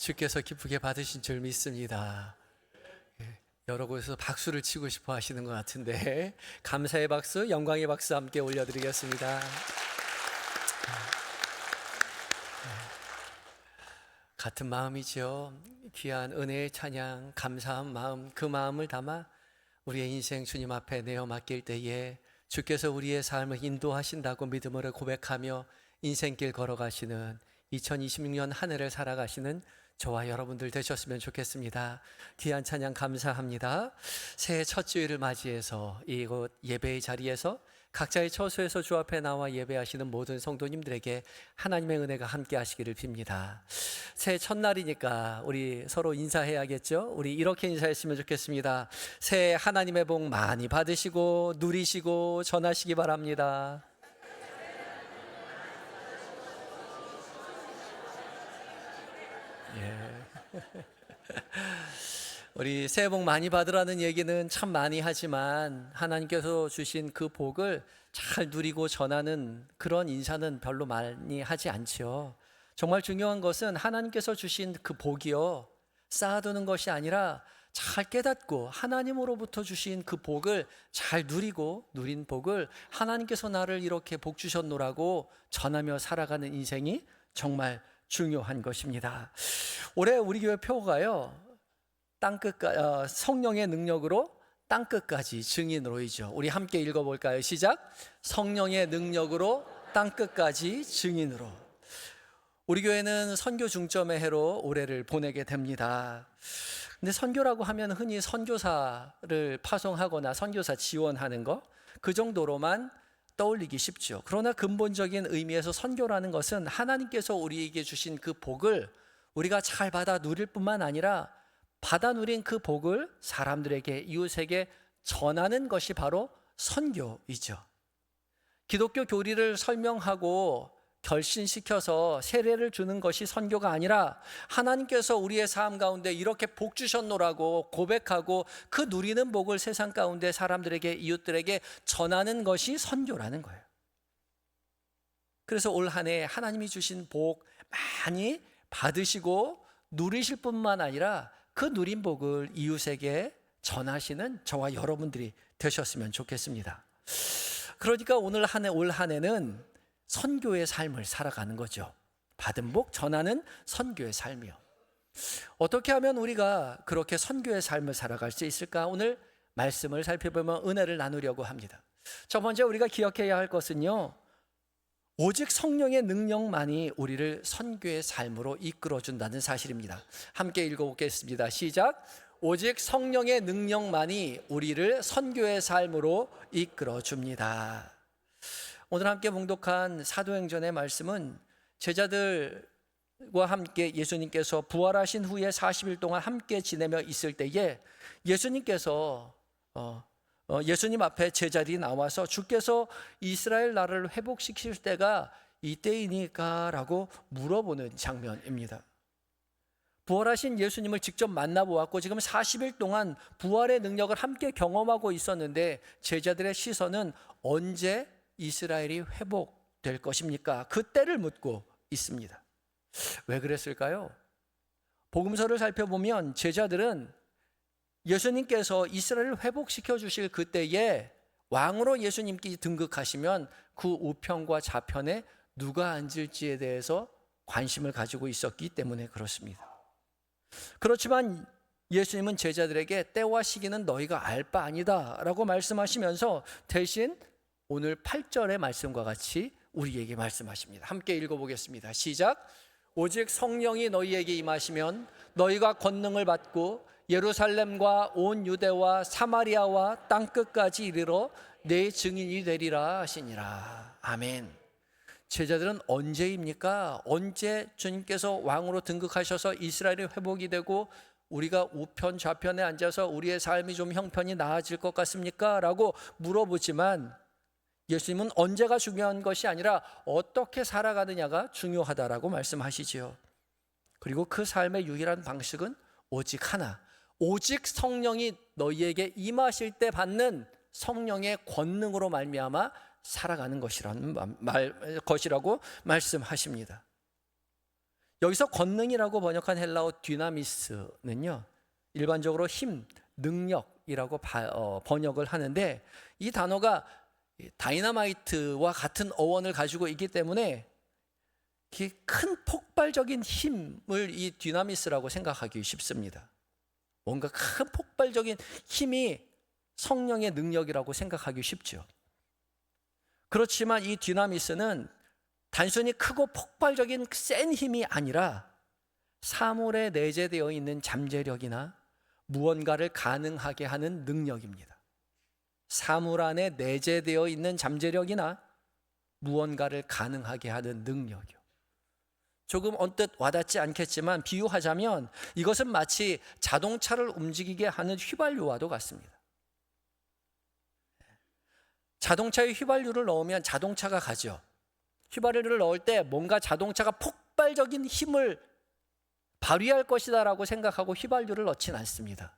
주께서 기쁘게 받으신 줄 믿습니다. 여러 곳에서 박수를 치고 싶어 하시는 것 같은데 감사의 박수, 영광의 박수 함께 올려드리겠습니다. 같은 마음이죠. 귀한 은혜의 찬양, 감사한 마음, 그 마음을 담아 우리의 인생 주님 앞에 내어 맡길 때에 주께서 우리의 삶을 인도하신다고 믿음으로 고백하며 인생길 걸어가시는 2026년 한 해를 살아가시는 저와 여러분들 되셨으면 좋겠습니다. 귀한 찬양 감사합니다. 새해 첫 주일을 맞이해서 이곳 예배의 자리에서 각자의 처소에서 주 앞에 나와 예배하시는 모든 성도님들에게 하나님의 은혜가 함께 하시기를 빕니다. 새해 첫날이니까 우리 서로 인사해야겠죠? 우리 이렇게 인사했으면 좋겠습니다. 새해 하나님의 복 많이 받으시고 누리시고 전하시기 바랍니다. 우리 새해 복 많이 받으라는 얘기는 참 많이 하지만 하나님께서 주신 그 복을 잘 누리고 전하는 그런 인사는 별로 많이 하지 않죠. 정말 중요한 것은 하나님께서 주신 그 복이요, 쌓아두는 것이 아니라 잘 깨닫고 하나님으로부터 주신 그 복을 잘 누리고 누린 복을 하나님께서 나를 이렇게 복 주셨노라고 전하며 살아가는 인생이 정말 중요한 것입니다. 올해 우리 교회 표가요, 성령의 능력으로 땅끝까지 증인으로이죠. 우리 함께 읽어볼까요? 시작. 성령의 능력으로 땅끝까지 증인으로. 우리 교회는 선교 중점의 해로 올해를 보내게 됩니다. 근데 선교라고 하면 흔히 선교사를 파송하거나 선교사 지원하는 거, 그 정도로만 떠올리기 쉽죠. 그러나 근본적인 의미에서 선교라는 것은 하나님께서 우리에게 주신 그 복을 우리가 잘 받아 누릴 뿐만 아니라 받아 누린 그 복을 사람들에게, 이웃에게 전하는 것이 바로 선교이죠. 기독교 교리를 설명하고 결신시켜서 세례를 주는 것이 선교가 아니라 하나님께서 우리의 삶 가운데 이렇게 복 주셨노라고 고백하고 그 누리는 복을 세상 가운데 사람들에게, 이웃들에게 전하는 것이 선교라는 거예요. 그래서 올 한 해 하나님이 주신 복 많이 받으시고 누리실 뿐만 아니라 그 누린 복을 이웃에게 전하시는 저와 여러분들이 되셨으면 좋겠습니다. 그러니까 올 한 해는 선교의 삶을 살아가는 거죠. 받은 복 전하는 선교의 삶이요. 어떻게 하면 우리가 그렇게 선교의 삶을 살아갈 수 있을까? 오늘 말씀을 살펴보면 은혜를 나누려고 합니다. 첫 번째 우리가 기억해야 할 것은요, 오직 성령의 능력만이 우리를 선교의 삶으로 이끌어준다는 사실입니다. 함께 읽어보겠습니다. 시작. 오직 성령의 능력만이 우리를 선교의 삶으로 이끌어줍니다. 오늘 함께 봉독한 사도행전의 말씀은 제자들과 함께 예수님께서 부활하신 후에 40일 동안 함께 지내며 있을 때에 예수님께서 예수님 앞에 제자들이 나와서 주께서 이스라엘 나라를 회복시킬 때가 이때이니까 라고 물어보는 장면입니다. 부활하신 예수님을 직접 만나보았고 지금 40일 동안 부활의 능력을 함께 경험하고 있었는데 제자들의 시선은 언제 이스라엘이 회복될 것입니까? 그때를 묻고 있습니다. 왜 그랬을까요? 복음서를 살펴보면 제자들은 예수님께서 이스라엘을 회복시켜 주실 그때에 왕으로 예수님께 등극하시면 그 우편과 좌편에 누가 앉을지에 대해서 관심을 가지고 있었기 때문에 그렇습니다. 그렇지만 예수님은 제자들에게 때와 시기는 너희가 알 바 아니다 라고 말씀하시면서 대신 오늘 8절의 말씀과 같이 우리에게 말씀하십니다. 함께 읽어보겠습니다. 시작. 오직 성령이 너희에게 임하시면 너희가 권능을 받고 예루살렘과 온 유대와 사마리아와 땅끝까지 이르러 내 증인이 되리라 하시니라. 아멘. 제자들은 언제입니까? 언제 주님께서 왕으로 등극하셔서 이스라엘이 회복이 되고 우리가 우편 좌편에 앉아서 우리의 삶이 좀 형편이 나아질 것 같습니까? 라고 물어보지만 예수님은 언제가 중요한 것이 아니라 어떻게 살아가느냐가 중요하다라고 말씀하시지요. 그리고 그 삶의 유일한 방식은 오직 하나, 오직 성령이 너희에게 임하실 때 받는 성령의 권능으로 말미암아 살아가는 것이라고 말씀하십니다. 여기서 권능이라고 번역한 헬라어 디나미스는요, 일반적으로 힘, 능력이라고 번역을 하는데, 이 단어가 다이너마이트와 같은 어원을 가지고 있기 때문에 큰 폭발적인 힘을 이 디나미스라고 생각하기 쉽습니다. 뭔가 큰 폭발적인 힘이 성령의 능력이라고 생각하기 쉽죠. 그렇지만 이 디나미스는 단순히 크고 폭발적인 센 힘이 아니라 사물에 내재되어 있는 잠재력이나 무언가를 가능하게 하는 능력입니다. 사물 안에 내재되어 있는 잠재력이나 무언가를 가능하게 하는 능력이요. 조금 언뜻 와닿지 않겠지만 비유하자면 이것은 마치 자동차를 움직이게 하는 휘발유와도 같습니다. 자동차에 휘발유를 넣으면 자동차가 가죠. 휘발유를 넣을 때 뭔가 자동차가 폭발적인 힘을 발휘할 것이다라고 생각하고 휘발유를 넣진 않습니다.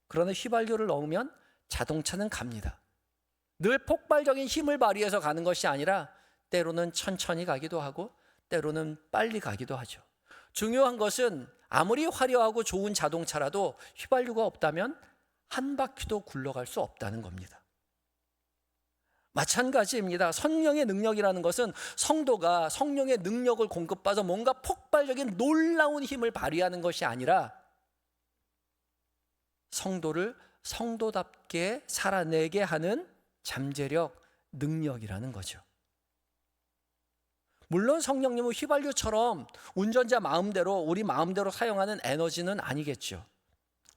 그러나 휘발유를 넣으면 자동차는 갑니다. 늘 폭발적인 힘을 발휘해서 가는 것이 아니라 때로는 천천히 가기도 하고 때로는 빨리 가기도 하죠. 중요한 것은 아무리 화려하고 좋은 자동차라도 휘발유가 없다면 한 바퀴도 굴러갈 수 없다는 겁니다. 마찬가지입니다. 성령의 능력이라는 것은 성도가 성령의 능력을 공급받아 뭔가 폭발적인 놀라운 힘을 발휘하는 것이 아니라 성도를 성도답게 살아내게 하는 잠재력, 능력이라는 거죠. 물론 성령님은 휘발유처럼 운전자 마음대로 우리 마음대로 사용하는 에너지는 아니겠죠.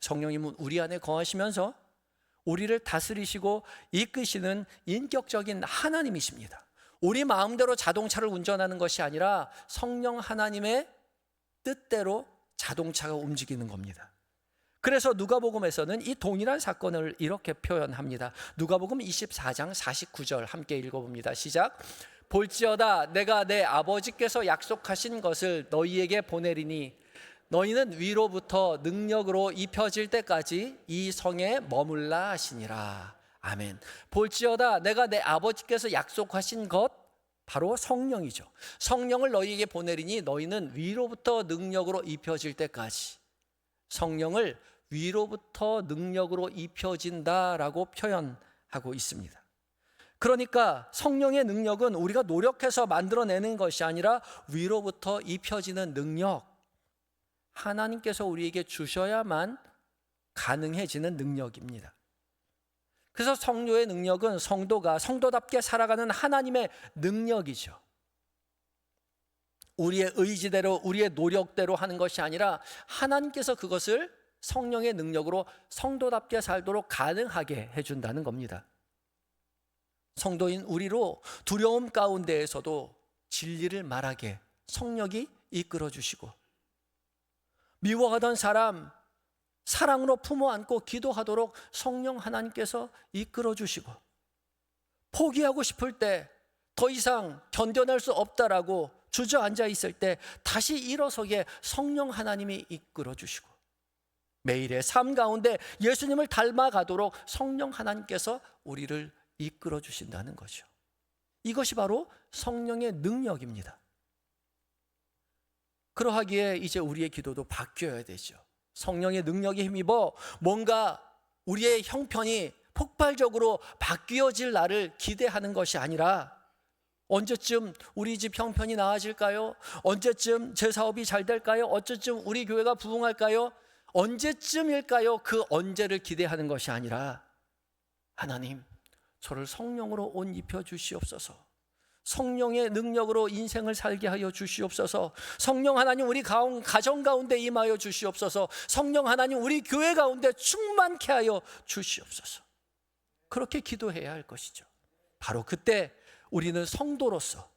성령님은 우리 안에 거하시면서 우리를 다스리시고 이끄시는 인격적인 하나님이십니다. 우리 마음대로 자동차를 운전하는 것이 아니라 성령 하나님의 뜻대로 자동차가 움직이는 겁니다. 그래서 누가복음에서는 이 동일한 사건을 이렇게 표현합니다. 누가복음 24장 49절 함께 읽어봅니다. 시작. 볼지어다 내가 내 아버지께서 약속하신 것을 너희에게 보내리니 너희는 위로부터 능력으로 입혀질 때까지 이 성에 머물라 하시니라. 아멘. 볼지어다 내가 내 아버지께서 약속하신 것 바로 성령이죠. 성령을 너희에게 보내리니 너희는 위로부터 능력으로 입혀질 때까지. 성령을 위로부터 능력으로 입혀진다라고 표현하고 있습니다. 그러니까 성령의 능력은 우리가 노력해서 만들어내는 것이 아니라 위로부터 입혀지는 능력, 하나님께서 우리에게 주셔야만 가능해지는 능력입니다. 그래서 성령의 능력은 성도가 성도답게 살아가는 하나님의 능력이죠. 우리의 의지대로 우리의 노력대로 하는 것이 아니라 하나님께서 그것을 성령의 능력으로 성도답게 살도록 가능하게 해준다는 겁니다. 성도인 우리로 두려움 가운데에서도 진리를 말하게 성령이 이끌어 주시고, 미워하던 사람 사랑으로 품어 안고 기도하도록 성령 하나님께서 이끌어 주시고, 포기하고 싶을 때 더 이상 견뎌낼 수 없다라고 주저앉아 있을 때 다시 일어서게 성령 하나님이 이끌어 주시고, 매일의 삶 가운데 예수님을 닮아가도록 성령 하나님께서 우리를 이끌어 주신다는 거죠. 이것이 바로 성령의 능력입니다. 그러하기에 이제 우리의 기도도 바뀌어야 되죠. 성령의 능력에 힘입어 뭔가 우리의 형편이 폭발적으로 바뀌어질 날을 기대하는 것이 아니라 언제쯤 우리 집 형편이 나아질까요? 언제쯤 제 사업이 잘 될까요? 언제쯤 우리 교회가 부흥할까요? 언제쯤일까요? 그 언제를 기대하는 것이 아니라 하나님, 저를 성령으로 옷 입혀 주시옵소서. 성령의 능력으로 인생을 살게 하여 주시옵소서. 성령 하나님 우리 가정 가운데 임하여 주시옵소서. 성령 하나님 우리 교회 가운데 충만케 하여 주시옵소서. 그렇게 기도해야 할 것이죠. 바로 그때 우리는 성도로서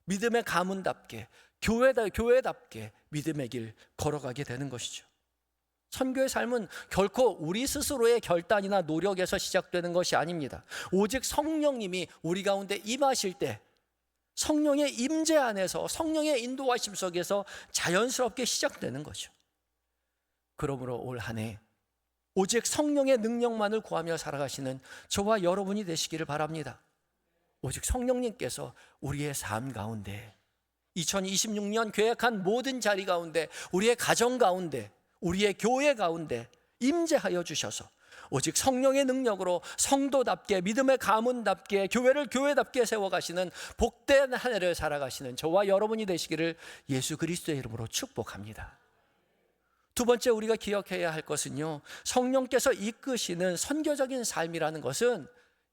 믿음의 가문답게 교회답게 믿음의 길 걸어가게 되는 것이죠. 선교의 삶은 결코 우리 스스로의 결단이나 노력에서 시작되는 것이 아닙니다. 오직 성령님이 우리 가운데 임하실 때 성령의 임재 안에서 성령의 인도하심 속에서 자연스럽게 시작되는 거죠. 그러므로 올 한 해 오직 성령의 능력만을 구하며 살아가시는 저와 여러분이 되시기를 바랍니다. 오직 성령님께서 우리의 삶 가운데 2026년 계획한 모든 자리 가운데, 우리의 가정 가운데, 우리의 교회 가운데 임재하여 주셔서 오직 성령의 능력으로 성도답게, 믿음의 가문답게, 교회를 교회답게 세워가시는 복된 한 해를 살아가시는 저와 여러분이 되시기를 예수 그리스도의 이름으로 축복합니다. 두 번째 우리가 기억해야 할 것은요, 성령께서 이끄시는 선교적인 삶이라는 것은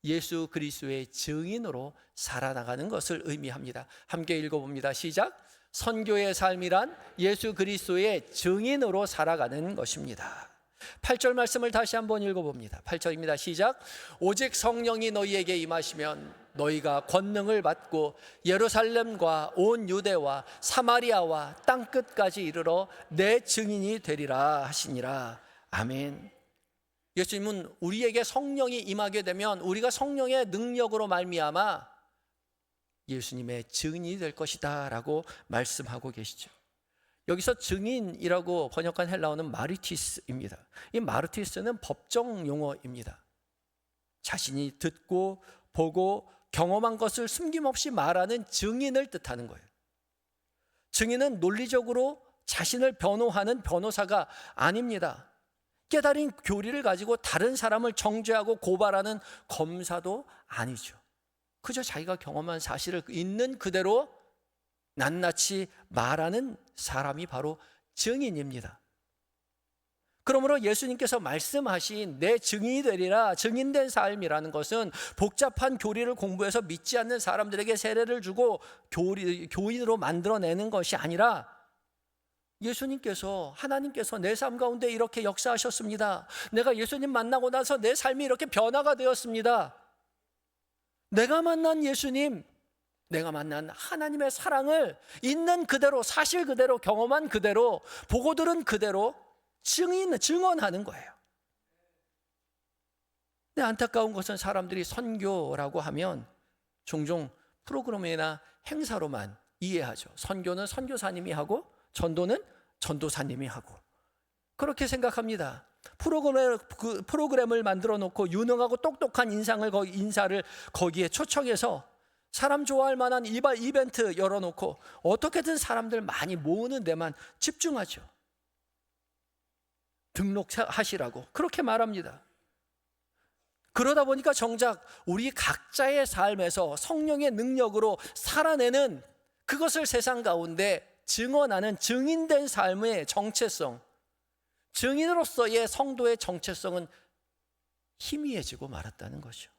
예수 그리스도의 증인으로 살아나가는 것을 의미합니다. 함께 읽어봅니다. 시작. 선교의 삶이란 예수 그리스도의 증인으로 살아가는 것입니다. 8절 말씀을 다시 한번 읽어봅니다. 8절입니다. 시작. 오직 성령이 너희에게 임하시면 너희가 권능을 받고 예루살렘과 온 유대와 사마리아와 땅끝까지 이르러 내 증인이 되리라 하시니라. 아멘. 예수님은 우리에게 성령이 임하게 되면 우리가 성령의 능력으로 말미암아 예수님의 증인이 될 것이다 라고 말씀하고 계시죠. 여기서 증인이라고 번역한 헬라어는 마르티스입니다. 이 마르티스는 법정 용어입니다. 자신이 듣고 보고 경험한 것을 숨김없이 말하는 증인을 뜻하는 거예요. 증인은 논리적으로 자신을 변호하는 변호사가 아닙니다. 깨달은 교리를 가지고 다른 사람을 정죄하고 고발하는 검사도 아니죠. 그저 자기가 경험한 사실을 있는 그대로 낱낱이 말하는 사람이 바로 증인입니다. 그러므로 예수님께서 말씀하신 내 증인이 되리라, 증인된 삶이라는 것은 복잡한 교리를 공부해서 믿지 않는 사람들에게 세례를 주고 교인으로 만들어내는 것이 아니라 예수님께서, 하나님께서 내 삶 가운데 이렇게 역사하셨습니다. 내가 예수님 만나고 나서 내 삶이 이렇게 변화가 되었습니다. 내가 만난 예수님, 내가 만난 하나님의 사랑을 있는 그대로, 사실 그대로, 경험한 그대로, 보고 들은 그대로 증언하는 거예요. 근데 안타까운 것은 사람들이 선교라고 하면 종종 프로그램이나 행사로만 이해하죠. 선교는 선교사님이 하고 전도는 전도사님이 하고, 그렇게 생각합니다. 프로그램을 만들어 놓고 유능하고 똑똑한 인사를 거기에 초청해서 사람 좋아할 만한 이벤트 열어놓고 어떻게든 사람들 많이 모으는 데만 집중하죠. 등록하시라고 그렇게 말합니다. 그러다 보니까 정작 우리 각자의 삶에서 성령의 능력으로 살아내는, 그것을 세상 가운데 증언하는 증인된 삶의 정체성, 증인으로서의 성도의 정체성은 희미해지고 말았다는 거죠.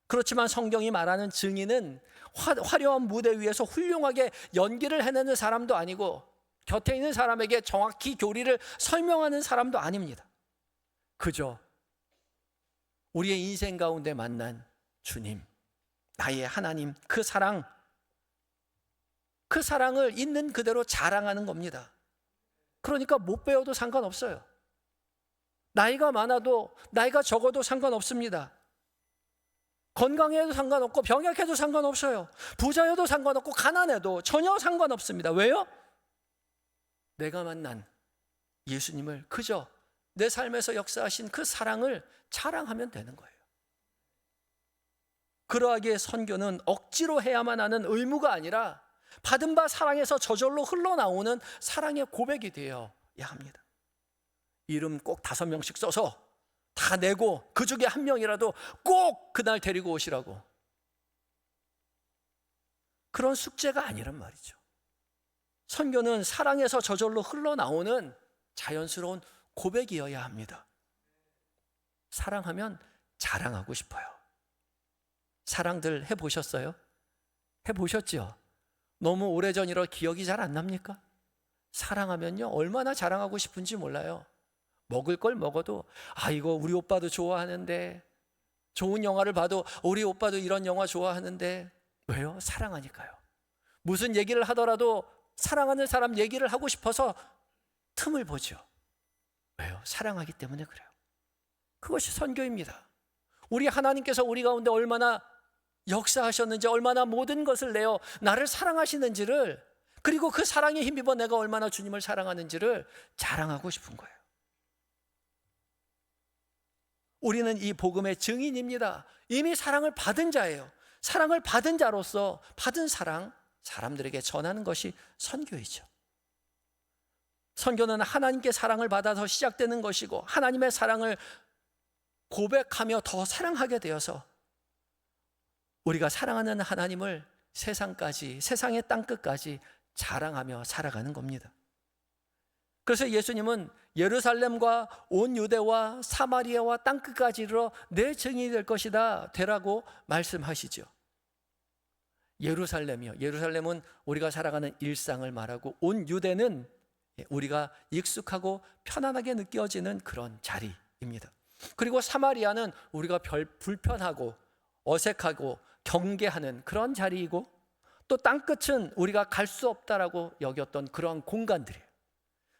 그렇지만 성경이 말하는 증인은 화려한 무대 위에서 훌륭하게 연기를 해내는 사람도 아니고 곁에 있는 사람에게 정확히 교리를 설명하는 사람도 아닙니다. 그저 우리의 인생 가운데 만난 주님, 나의 하나님, 그 사랑을 있는 그대로 자랑하는 겁니다. 그러니까 못 배워도 상관없어요. 나이가 많아도 나이가 적어도 상관없습니다. 건강해도 상관없고 병약해도 상관없어요. 부자여도 상관없고 가난해도 전혀 상관없습니다. 왜요? 내가 만난 예수님을, 그저 내 삶에서 역사하신 그 사랑을 자랑하면 되는 거예요. 그러하기에 선교는 억지로 해야만 하는 의무가 아니라 받은 바 사랑에서 저절로 흘러나오는 사랑의 고백이 되어야 합니다. 이름 꼭 5명씩 써서 다 내고 그 중에 한 명이라도 꼭 그날 데리고 오시라고, 그런 숙제가 아니란 말이죠. 선교는 사랑에서 저절로 흘러나오는 자연스러운 고백이어야 합니다. 사랑하면 자랑하고 싶어요. 사랑들 해보셨어요? 해보셨죠? 너무 오래전이라 기억이 잘 안 납니까? 사랑하면요 얼마나 자랑하고 싶은지 몰라요. 먹을 걸 먹어도 이거 우리 오빠도 좋아하는데, 좋은 영화를 봐도 우리 오빠도 이런 영화 좋아하는데. 왜요? 사랑하니까요. 무슨 얘기를 하더라도 사랑하는 사람 얘기를 하고 싶어서 틈을 보죠. 왜요? 사랑하기 때문에 그래요. 그것이 선교입니다. 우리 하나님께서 우리 가운데 얼마나 역사하셨는지, 얼마나 모든 것을 내어 나를 사랑하시는지를, 그리고 그 사랑에 힘입어 내가 얼마나 주님을 사랑하는지를 자랑하고 싶은 거예요. 우리는 이 복음의 증인입니다. 이미 사랑을 받은 자예요. 사랑을 받은 자로서 받은 사랑, 사람들에게 전하는 것이 선교이죠. 선교는 하나님께 사랑을 받아서 시작되는 것이고 하나님의 사랑을 고백하며 더 사랑하게 되어서 우리가 사랑하는 하나님을 세상까지, 세상의 땅끝까지 자랑하며 살아가는 겁니다. 그래서 예수님은 예루살렘과 온 유대와 사마리아와 땅끝까지 이르러 내 증인이 될 것이다 되라고 말씀하시죠. 예루살렘이요. 예루살렘은 우리가 살아가는 일상을 말하고 온 유대는 우리가 익숙하고 편안하게 느껴지는 그런 자리입니다. 그리고 사마리아는 우리가 불편하고 어색하고 경계하는 그런 자리이고 또 땅끝은 우리가 갈 수 없다라고 여겼던 그런 공간들이에요.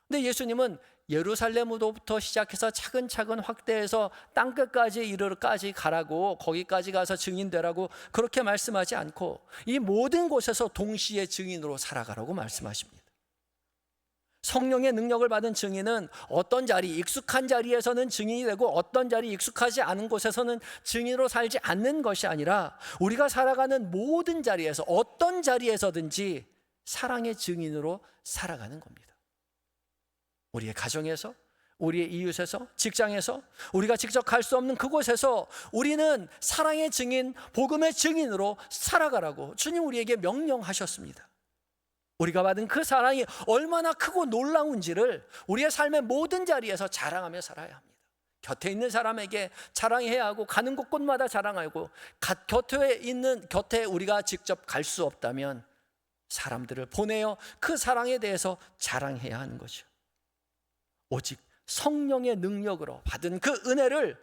근데 예수님은 예루살렘으로부터 시작해서 차근차근 확대해서 땅끝까지 이르러까지 가라고, 거기까지 가서 증인되라고 그렇게 말씀하지 않고 이 모든 곳에서 동시에 증인으로 살아가라고 말씀하십니다. 성령의 능력을 받은 증인은 어떤 자리, 익숙한 자리에서는 증인이 되고 어떤 자리, 익숙하지 않은 곳에서는 증인으로 살지 않는 것이 아니라 우리가 살아가는 모든 자리에서 어떤 자리에서든지 사랑의 증인으로 살아가는 겁니다. 우리의 가정에서, 우리의 이웃에서, 직장에서, 우리가 직접 갈 수 없는 그곳에서 우리는 사랑의 증인, 복음의 증인으로 살아가라고 주님 우리에게 명령하셨습니다. 우리가 받은 그 사랑이 얼마나 크고 놀라운지를 우리의 삶의 모든 자리에서 자랑하며 살아야 합니다. 곁에 있는 사람에게 자랑해야 하고 가는 곳곳마다 자랑하고 곁에 우리가 직접 갈 수 없다면 사람들을 보내어 그 사랑에 대해서 자랑해야 하는 거죠. 오직 성령의 능력으로 받은 그 은혜를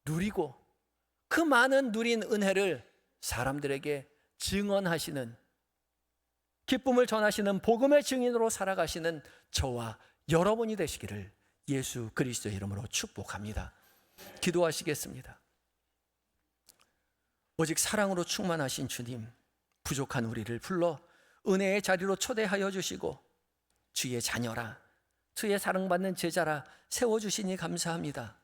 누리고 그 많은 누린 은혜를 사람들에게 증언하시는, 기쁨을 전하시는 복음의 증인으로 살아가시는 저와 여러분이 되시기를 예수 그리스도의 이름으로 축복합니다. 기도하시겠습니다. 오직 사랑으로 충만하신 주님, 부족한 우리를 불러 은혜의 자리로 초대하여 주시고 주의 자녀라, 주의 사랑받는 제자라 세워주시니 감사합니다.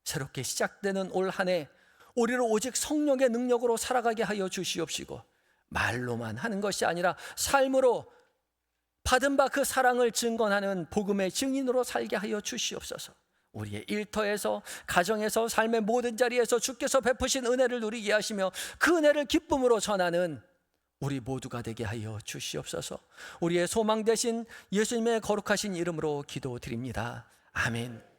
새롭게 시작되는 올 한 해 우리를 오직 성령의 능력으로 살아가게 하여 주시옵시고 말로만 하는 것이 아니라 삶으로 받은 바 그 사랑을 증언하는 복음의 증인으로 살게 하여 주시옵소서. 우리의 일터에서, 가정에서, 삶의 모든 자리에서 주께서 베푸신 은혜를 누리게 하시며 그 은혜를 기쁨으로 전하는 우리 모두가 되게 하여 주시옵소서. 우리의 소망 되신 예수님의 거룩하신 이름으로 기도드립니다. 아멘.